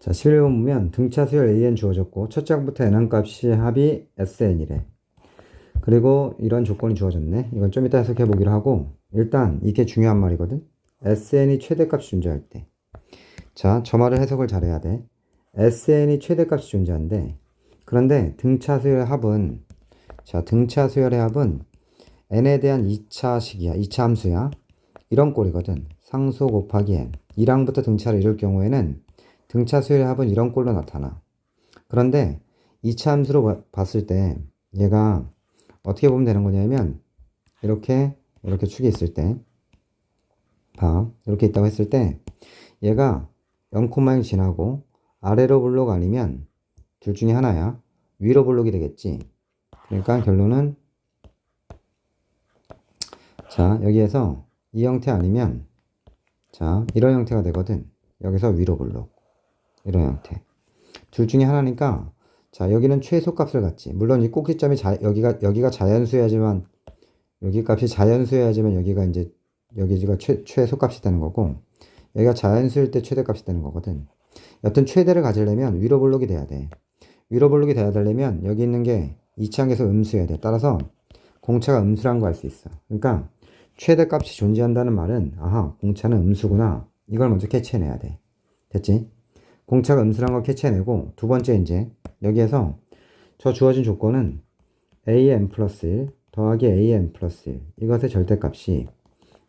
자, 11번 보면 등차 수열 AN 주어졌고 첫째 항부터 N 항값이 합이 SN이래. 그리고 이런 조건이 주어졌네. 이건 좀 이따 해석해 보기로 하고, 일단 이게 중요한 말이거든. SN이 최대값이 존재할 때. 자, 저 말을 해석을 잘해야 돼. SN이 최대값이 존재한데, 그런데 등차 수열의 합은, 자, 등차 수열의 합은 N에 대한 2차식이야. 2차 함수야. 이런 꼴이거든. 상수 곱하기 N. 1항부터 등차를 이룰 경우에는 등차 수열의 합은 이런 꼴로 나타나. 그런데 2차 함수로 봤을 때 얘가 어떻게 보면 되는 거냐면 이렇게 축이 있을 때 봐. 이렇게 있다고 했을 때 얘가 0,0 지나고 아래로 볼록 아니면 둘 중에 하나야. 위로 볼록이 되겠지. 그러니까 결론은 자, 여기에서 이 형태 아니면 자, 이런 형태가 되거든. 여기서 위로 볼록. 이런 형태. 둘 중에 하나니까 자, 여기는 최소값을 갖지. 물론 이 꼭지점이 여기가 자연수여야지만 여기 값이 자연수여야지만 여기가 최소값이 되는 거고 여기가 자연수일 때 최대값이 되는 거거든. 여튼 최대를 가지려면 위로 볼록이 돼야 돼. 위로 볼록이 돼야 되려면 여기 있는 게 이차항에서 음수여야 돼. 따라서 공차가 음수라는 거 알 수 있어. 그러니까 최대값이 존재한다는 말은 아하, 공차는 음수구나. 이걸 먼저 캐치해내야 돼. 됐지? 공차가 음수란 걸 캐치해내고 두 번째 이제 여기에서 저 주어진 조건은 AN 플러스 1 더하기 AN 플러스 1 이것의 절대값이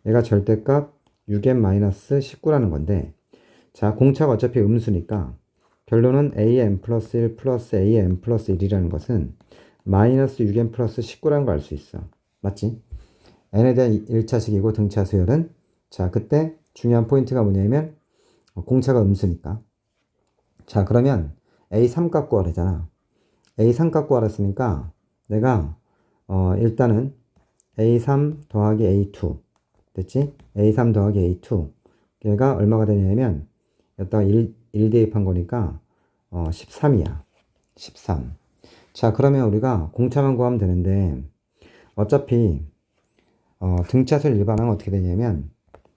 얘가 절대값 6n 마이너스 19라는 건데 자 공차가 어차피 음수니까 결론은 AN 플러스 1 플러스 AN 플러스 1이라는 것은 마이너스 6n 플러스 19라는 걸 알 수 있어. 맞지? n에 대한 1차식이고 등차 수열은 자 그때 중요한 포인트가 뭐냐면 공차가 음수니까 자 그러면 A3 갖고 하래잖아. A3 갖고 하랬으니까 내가 일단은 A3 더하기 A2 됐지? A3 더하기 A2 얘가 얼마가 되냐면 여기다가 1 대입한 거니까 13이야. 13. 자 그러면 우리가 공차만 구하면 되는데 어차피 등차수열 일반항은 어떻게 되냐면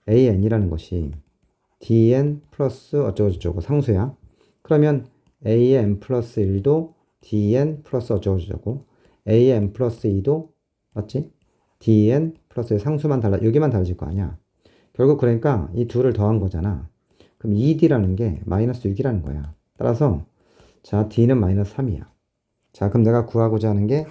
AN이라는 것이 DN 플러스 어쩌고저쩌고 상수야. 그러면 AN 플러스 1도 DN 플러스 어쩌고저쩌고 AN 플러스 2도 맞지? DN 플러스 상수만 여기만 달라질 거 아니야. 결국 그러니까 이 둘을 더한 거잖아. 그럼 2D라는 게 마이너스 6이라는 거야. 따라서 자 D는 마이너스 3이야. 자 그럼 내가 구하고자 하는 게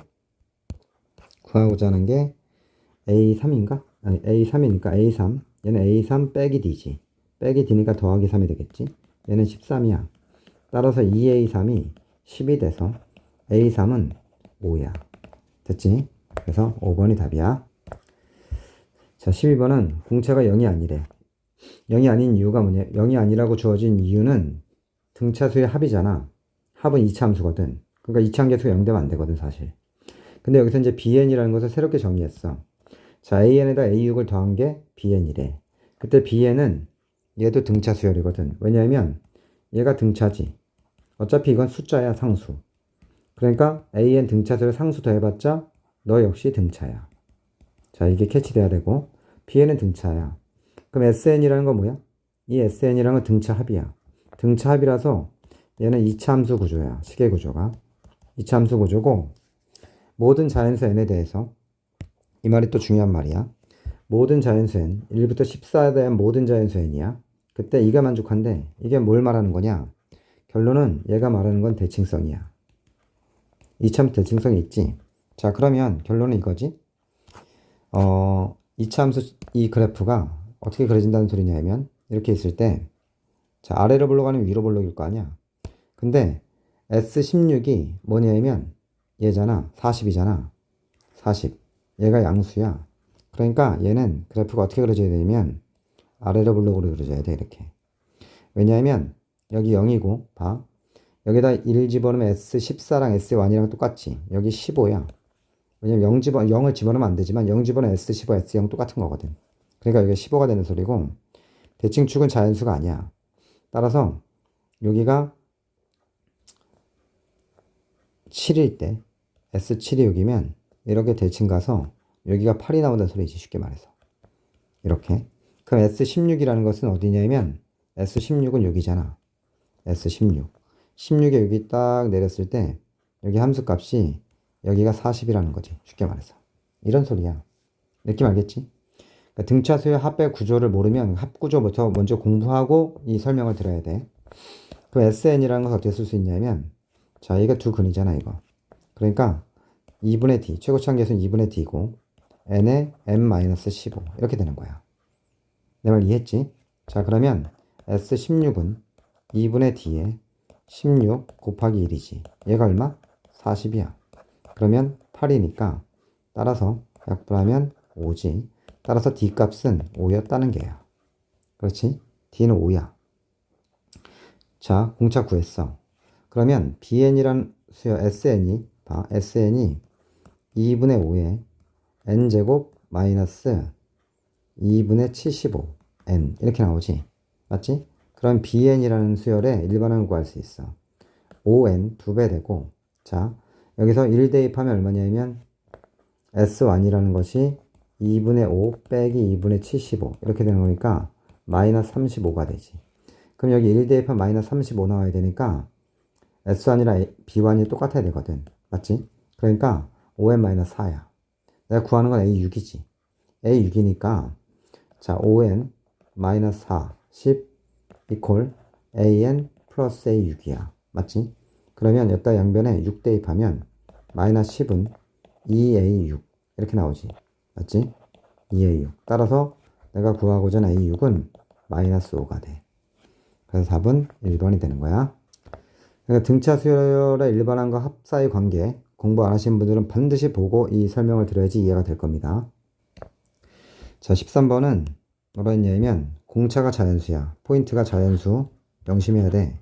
A3인가? 아니 A3이니까 A3 얘는 A3 빼기 D지. 빼기 D니까 더하기 3이 되겠지. 얘는 13이야. 따라서 2A3이 10이 돼서 A3은 5야. 됐지? 그래서 5번이 답이야. 자, 12번은 공차가 0이 아니래. 0이 아닌 이유가 뭐냐? 0이 아니라고 주어진 이유는 등차수의 합이잖아. 합은 2차 함수거든. 그러니까 2차 함계수가 0 되면 안 되거든, 사실. 근데 여기서 이제 BN이라는 것을 새롭게 정의했어. 자, AN에다 A6을 더한 게 BN이래. 그때 BN은 얘도 등차 수열이거든. 왜냐하면 얘가 등차지. 어차피 이건 숫자야, 상수. 그러니까 AN 등차 수열 상수 더해봤자 너 역시 등차야. 자, 이게 캐치돼야 되고 BN은 등차야. 그럼 SN이라는 건 뭐야? 이 SN이라는 건 등차 합이야. 등차 합이라서 얘는 2차 함수 구조야. 시계 구조가. 2차 함수 구조고 모든 자연수 N에 대해서 이 말이 또 중요한 말이야. 모든 자연수 N 1부터 14에 대한 모든 자연수 N이야. 그때 이가 만족한데 이게 뭘 말하는 거냐? 결론은 얘가 말하는 건 대칭성이야. 2차 함수 대칭성이 있지. 자 그러면 결론은 이거지. 2차 함수 이 그래프가 어떻게 그려진다는 소리냐면 이렇게 있을 때 자 아래로 볼록 아니면 위로 볼록일 거 아니야. 근데 S16이 뭐냐면 얘잖아. 40이잖아. 40. 얘가 양수야. 그러니까 얘는 그래프가 어떻게 그려져야 되냐면 아래로 볼록으로 그려져야 돼. 이렇게. 왜냐하면 여기 0이고 봐. 여기다 1 집어넣으면 S14랑 S1이랑 똑같지. 여기 15야. 왜냐면 0을 집어넣으면 안 되지만 0 집어넣으면 S15, S0 똑같은 거거든. 그러니까 여기가 15가 되는 소리고 대칭축은 자연수가 아니야. 따라서 여기가 7일 때 S7이 여기면 이렇게 대칭 가서 여기가 8이 나온다는 소리지. 쉽게 말해서. 이렇게. 그럼 S16이라는 것은 어디냐면 S16은 여기잖아. S16. 16에 여기 딱 내렸을 때 여기 함수값이 여기가 40이라는 거지. 쉽게 말해서. 이런 소리야. 느낌 알겠지? 그러니까 등차수의 합의 구조를 모르면 합구조부터 먼저 공부하고 이 설명을 들어야 돼. 그럼 SN이라는 걸 어떻게 쓸 수 있냐면, 자, 이게 두 근이잖아, 이거. 그러니까 2분의 D, 최고차항 계수는 2분의 D고 n에 n-15 이렇게 되는 거야. 내 말 이해했지? 자, 그러면 S16은 2분의 D에 16 곱하기 1이지. 얘가 얼마? 40이야. 그러면 8이니까 따라서 약분하면 5지. 따라서 D 값은 5였다는 게야. 그렇지? D는 5야. 자, 공차 구했어. 그러면 BN이란 수요 SN이 봐. SN이 2분의 5에 n제곱 마이너스 2분의 75n 이렇게 나오지. 맞지? 그럼 BN이라는 수열의 일반항을 구할 수 있어. 5n 2배 되고, 자, 여기서 1 대입하면 얼마냐면 S1이라는 것이 2분의 5 빼기 2분의 75 이렇게 되는 거니까 마이너스 35가 되지. 그럼 여기 1 대입하면 마이너스 35 나와야 되니까 S1이랑 B1이 똑같아야 되거든. 맞지? 그러니까 5n-4야. 내가 구하는 건 A6이지. A6이니까 자, 5n-4 10 이퀄 an 플러스 A6이야. 맞지? 그러면 여기다 양변에 6 대입하면 마이너스 10은 2A6 이렇게 나오지. 맞지? 2A6. 따라서 내가 구하고자 하는 A6은 마이너스 5가 돼. 그래서 답은 1번이 되는 거야. 그러니까 등차 수열의 일반항과 합사의 관계 공부 안 하신 분들은 반드시 보고 이 설명을 들어야지 이해가 될 겁니다. 자, 13번은 뭐라 했냐면 공차가 자연수야. 포인트가 자연수. 명심해야 돼.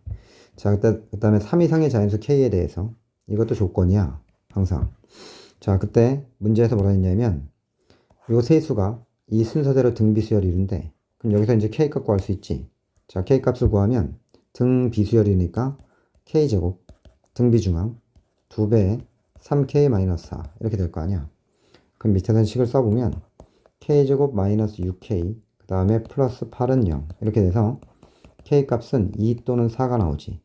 자, 그 다음에 3 이상의 자연수 K에 대해서 이것도 조건이야. 항상. 자, 그때 문제에서 뭐라 했냐면 요 세 수가 이 순서대로 등비수열이 이룬대. 그럼 여기서 이제 K 값 구할 수 있지. 자, K 값을 구하면 등비수열이니까 K제곱 등비중앙 2배에 3K-4 이렇게 될 거 아니야. 그럼 밑에는 식을 써보면 K제곱 마이너스 6K 그 다음에 플러스 8은 0 이렇게 돼서 K 값은 2 또는 4가 나오지.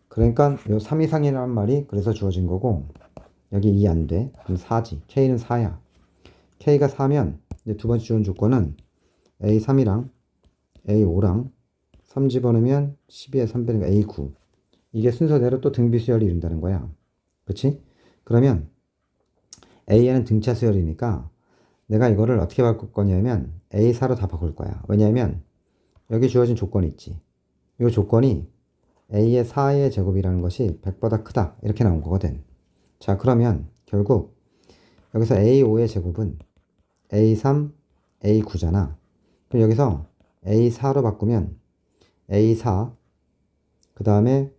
그러니까 요 3 이상이라는 말이 그래서 주어진 거고 여기 2 안 돼. 그럼 4지. K는 4야. K가 4면 이제 두 번째 주어진 조건은 A3이랑 A5랑 3 집어넣으면 12에 3 빼니까 A9 이게 순서대로 또 등비수열이 이룬다는 거야. 그치? 그러면 A에는 등차 수열이니까 내가 이거를 어떻게 바꿀 거냐면 A4로 다 바꿀 거야. 왜냐하면 여기 주어진 조건이 있지. 이 조건이 A의 4의 제곱이라는 것이 100보다 크다. 이렇게 나온 거거든. 자, 그러면 결국 여기서 A5의 제곱은 A3, A9잖아. 그럼 여기서 A4로 바꾸면 A4 그 다음에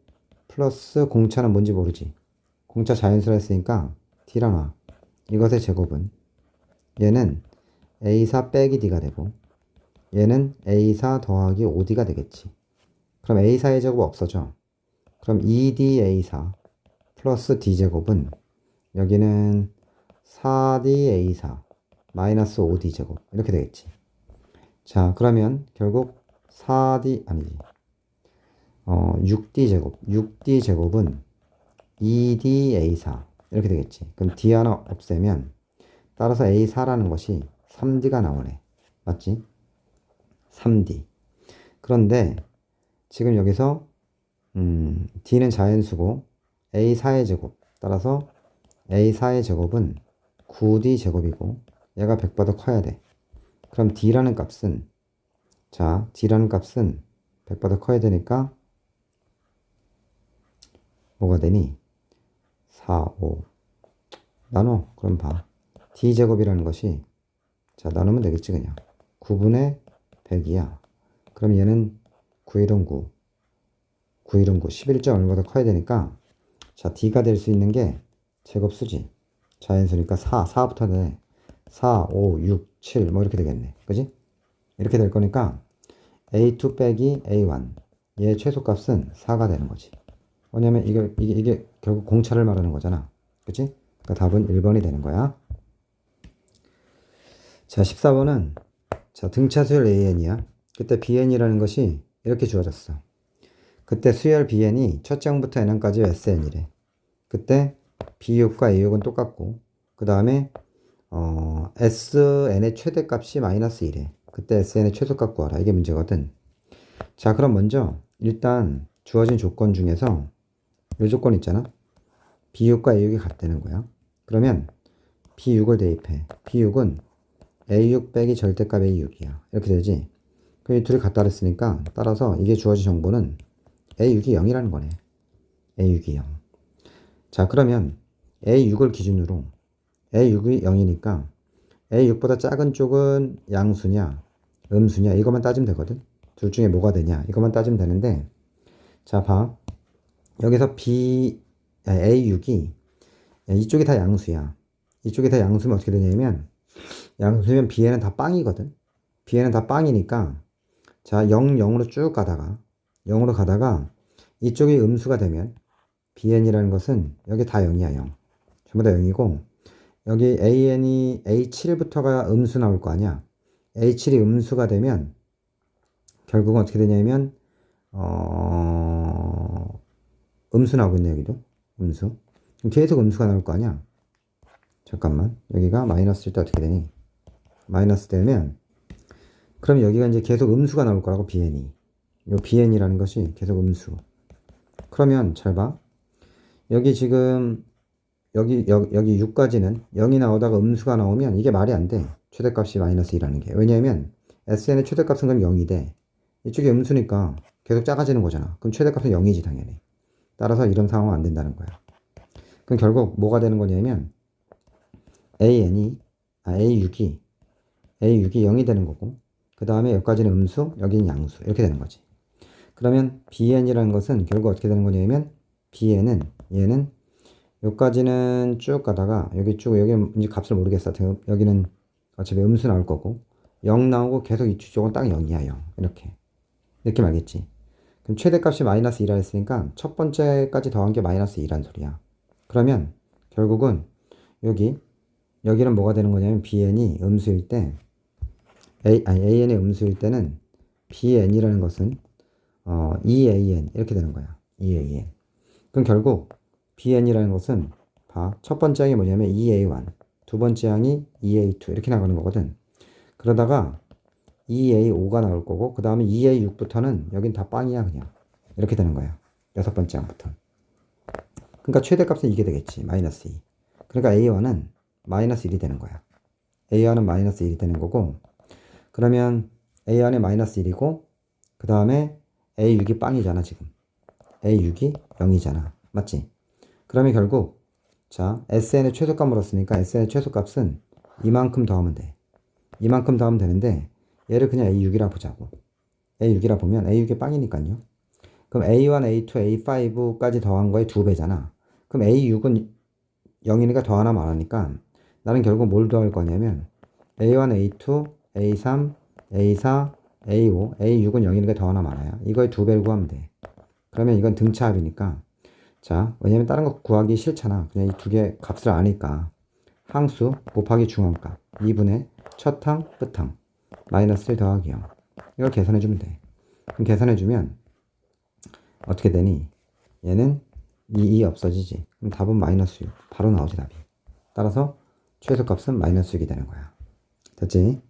플러스 공차는 뭔지 모르지. 공차 자연수라 했으니까 D라나 이것의 제곱은 얘는 A4 빼기 D가 되고 얘는 A4 더하기 5D가 되겠지. 그럼 A4의 제곱 없어져. 그럼 2DA4 플러스 D제곱은 여기는 4DA4 마이너스 5D제곱 이렇게 되겠지. 자, 그러면 결국 4D 아니지 6D제곱 6D제곱은 2DA4 이렇게 되겠지. 그럼 D 하나 없애면 따라서 A4라는 것이 3D가 나오네. 맞지? 3D. 그런데 지금 여기서 D는 자연수고 A4의 제곱 따라서 A4의 제곱은 9D 제곱이고 얘가 100보다 커야 돼. 그럼 D라는 값은 자, D라는 값은 100보다 커야 되니까 뭐가 되니? 4, 5 나눠. 그럼 봐. D제곱이라는 것이 자, 나누면 되겠지 그냥. 9분의 100이야. 그럼 얘는 9일은 9 9일은 9 11점 얼마보다 커야 되니까 자, D가 될 수 있는 게 제곱수지. 자연수니까 4부터 돼. 4, 5, 6, 7 뭐 이렇게 되겠네. 그지? 이렇게 될 거니까 A2 빼기 A1 얘의 최소값은 4가 되는 거지. 왜냐면 이게 결국 공차를 말하는 거잖아. 그치? 그러니까 답은 1번이 되는 거야. 자, 14번은 자, 등차수열 AN이야. 그때 BN이라는 것이 이렇게 주어졌어. 그때 수열 bn이 첫째 항부터 n항까지 sn이래. 그때 b6과 a6은 똑같고 그 다음에 sn의 최대값이 마이너스 1에 그때 sn의 최소값 구하라. 이게 문제거든. 자, 그럼 먼저 일단 주어진 조건 중에서 이 조건 있잖아. b6과 a6이 같다는 거야. 그러면 b6을 대입해. b6은 a6 빼기 절대값 a6이야. 이렇게 되지. 그럼 이 둘이 같다 그랬으니까 따라서 이게 주어진 정보는 a6이 0이라는 거네. a6이 0. 자, 그러면 a6을 기준으로 a6이 0이니까 a6보다 작은 쪽은 양수냐 음수냐 이것만 따지면 되거든. 둘 중에 뭐가 되냐 이것만 따지면 되는데, 자, 봐. 여기서 a6이 이쪽이 다 양수야. 이쪽이 다 양수면 어떻게 되냐면 양수면 b에는 다 빵이거든. b에는 다 빵이니까 자 0, 0으로 쭉 가다가 0으로 가다가 이쪽이 음수가 되면 bn이라는 것은 여기 다 0이야. 0 전부 다 0이고 여기 an이 a7부터가 음수 나올 거 아니야. a7이 음수가 되면 결국은 어떻게 되냐면 음수 나오겠네. 여기도 음수. 그럼 계속 음수가 나올 거 아니야. 잠깐만, 여기가 마이너스일 때 어떻게 되니? 마이너스 되면 그럼 여기가 이제 계속 음수가 나올 거라고. bn이 요 bn이라는 것이 계속 음수. 그러면 잘 봐. 여기 지금 여기 6까지는 0이 나오다가 음수가 나오면 이게 말이 안 돼. 최대값이 마이너스 2라는 게. 왜냐하면 sn의 최대값은 그럼 0이 돼. 이쪽이 음수니까 계속 작아지는 거잖아. 그럼 최대값은 0이지 당연히. 따라서 이런 상황은 안 된다는 거야. 그럼 결국 뭐가 되는 거냐면 a6이 0이 되는 거고 그 다음에 여기까지는 음수, 여기는 양수 이렇게 되는 거지. 그러면 bn이라는 것은 결국 어떻게 되는 거냐면 bn은 얘는 여기까지는 쭉 가다가 여기 이제 값을 모르겠어. 여기는 어차피 음수 나올 거고 0 나오고 계속 이쪽은 딱 0이야. 0 이렇게 느낌 알겠지? 그럼 최대값이 마이너스 2라 했으니까 첫 번째까지 더한 게 마이너스 2란 소리야. 그러면 결국은 여기는 뭐가 되는 거냐면 bn이 음수일 때 an이 음수일 때는 bn이라는 것은 2an 이렇게 되는 거야. 2an. 그럼 결국 bn이라는 것은 봐. 첫 번째 항이 뭐냐면 2a1, 두 번째 항이 2a2 이렇게 나가는 거거든. 그러다가 2a5가 나올 거고 그 다음에 2a6부터는 여긴 다 빵이야. 그냥 이렇게 되는 거야. 여섯 번째 항부터. 그러니까 최대값은 이게 되겠지. 마이너스 2. 그러니까 a1은 마이너스 1이 되는 거야. a1은 마이너스 1이 되는 거고, 그러면 a1이 마이너스 1이고 그 다음에 a6이 빵이잖아. 지금 a6이 0이잖아. 맞지? 그러면 결국 자 sn의 최소값 물었으니까 sn의 최소값은 이만큼 더하면 돼. 이만큼 더하면 되는데 얘를 그냥 a6이라 보자고. a6이라 보면 a6이 빵이니까요. 그럼 a1, a2, a5까지 더한 거의 2배잖아. 그럼 a6은 0이니까 더 하나 많으니까 나는 결국 뭘 더할 거냐면 a1, a2, a3, a4, a5, a6은 0이니까 더 하나 많아요. 이거의 2배를 구하면 돼. 그러면 이건 등차합이니까 자, 왜냐면 다른 거 구하기 싫잖아. 그냥 이 두 개 값을 아니까 항수 곱하기 중앙값 2분의 첫 항, 끝 항 마이너스 1 더하기 0 이걸 계산해주면 돼. 그럼 계산해주면 어떻게 되니? 얘는 2 없어지지. 그럼 답은 마이너스 6 바로 나오지 답이. 따라서 최소값은 마이너스 6이 되는 거야. 됐지?